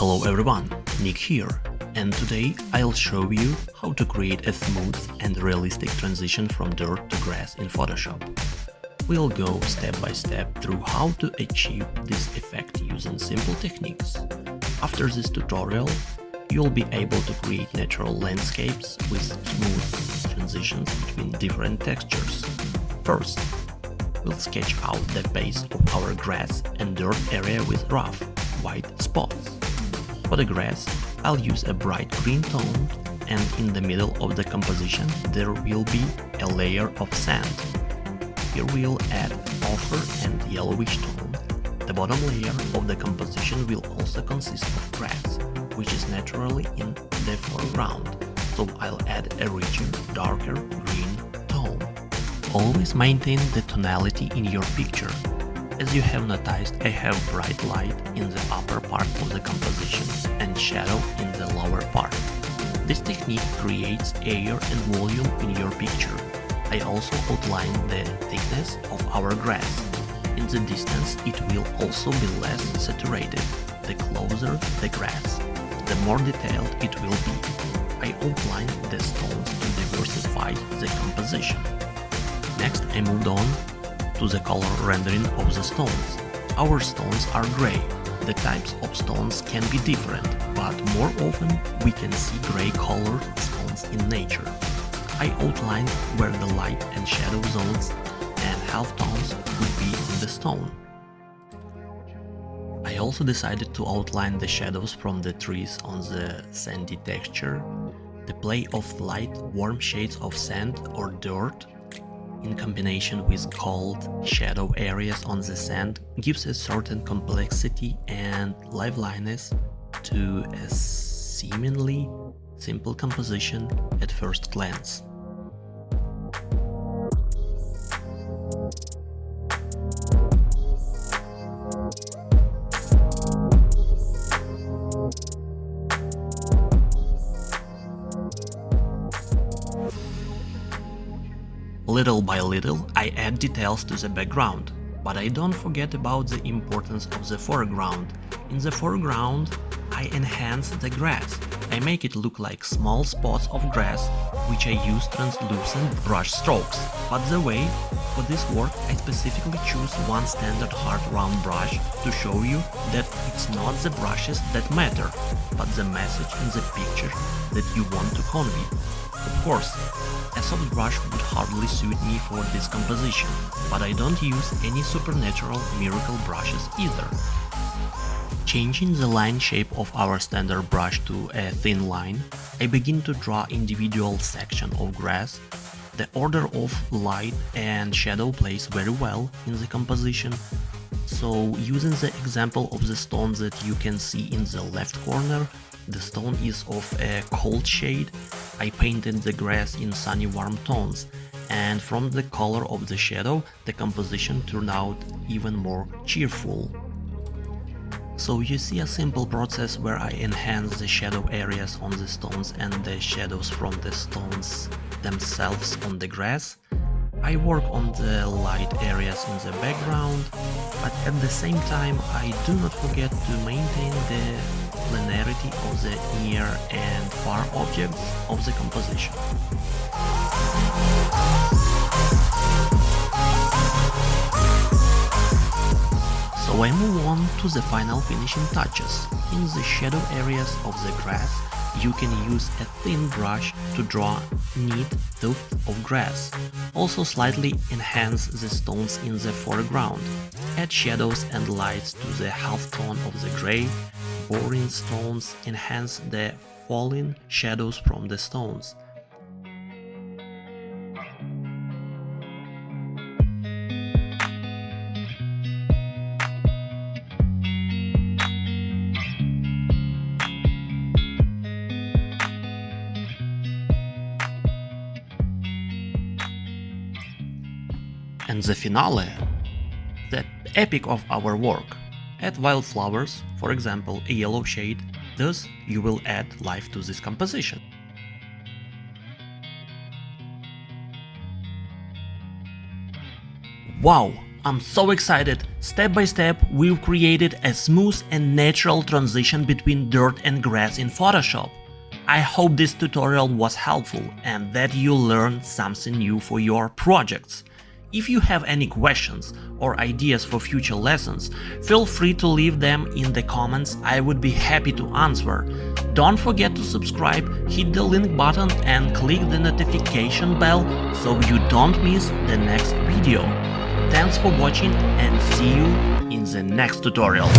Hello everyone, Nick here, and today I'll show you how to create a smooth and realistic transition from dirt to grass in Photoshop. We'll go step by step through how to achieve this effect using simple techniques. After this tutorial, you'll be able to create natural landscapes with smooth transitions between different textures. First, we'll sketch out the base of our grass and dirt area with rough, white spots. For the grass, I'll use a bright green tone, and in the middle of the composition there will be a layer of sand. Here we'll add ochre and yellowish tone. The bottom layer of the composition will also consist of grass, which is naturally in the foreground, so I'll add a richer, darker green tone. Always maintain the tonality in your picture. As you have noticed, I have bright light in the upper part of the composition and shadow in the lower part. This technique creates air and volume in your picture. I also outline the thickness of our grass. In the distance, it will also be less saturated. The closer the grass, the more detailed it will be. I outline the stones to diversify the composition. Next, I moved on to the color rendering of the stones. Our stones are gray. The types of stones can be different, but more often we can see gray colored stones in nature. I outlined where the light and shadow zones and halftones would be in the stone. I also decided to outline the shadows from the trees on the sandy texture. The play of light, warm shades of sand or dirt in combination with cold shadow areas on the sand gives a certain complexity and liveliness to a seemingly simple composition at first glance. Little by little, I add details to the background, but I don't forget about the importance of the foreground. In the foreground, I enhance the grass. I make it look like small spots of grass, which I use translucent brush strokes. But the way for this work, I specifically choose one standard hard round brush to show you that it's not the brushes that matter, but the message in the picture that you want to convey. Of course, a soft brush would hardly suit me for this composition, but I don't use any supernatural miracle brushes either. Changing the line shape of our standard brush to a thin line, I begin to draw individual sections of grass. The order of light and shadow plays very well in the composition. So, using the example of the stone that you can see in the left corner, the stone is of a cold shade. I painted the grass in sunny warm tones, and from the color of the shadow, the composition turned out even more cheerful. So you see a simple process where I enhance the shadow areas on the stones and the shadows from the stones themselves on the grass. I work on the light areas in the background, but at the same time I do not forget to maintain the linearity of the near and far objects of the composition. So I move on to the final finishing touches. In the shadow areas of the grass, you can use a thin brush to draw neat tuft of grass. Also slightly enhance the stones in the foreground. Add shadows and lights to the halftone of the gray. Boring stones enhance the falling shadows from the stones. And the finale, the epic of our work. Add wildflowers, for example a yellow shade, thus you will add life to this composition. Wow! I'm so excited! Step by step, we've created a smooth and natural transition between dirt and grass in Photoshop. I hope this tutorial was helpful and that you learned something new for your projects. If you have any questions or ideas for future lessons, feel free to leave them in the comments. I would be happy to answer. Don't forget to subscribe, hit the link button and click the notification bell so you don't miss the next video. Thanks for watching and see you in the next tutorial.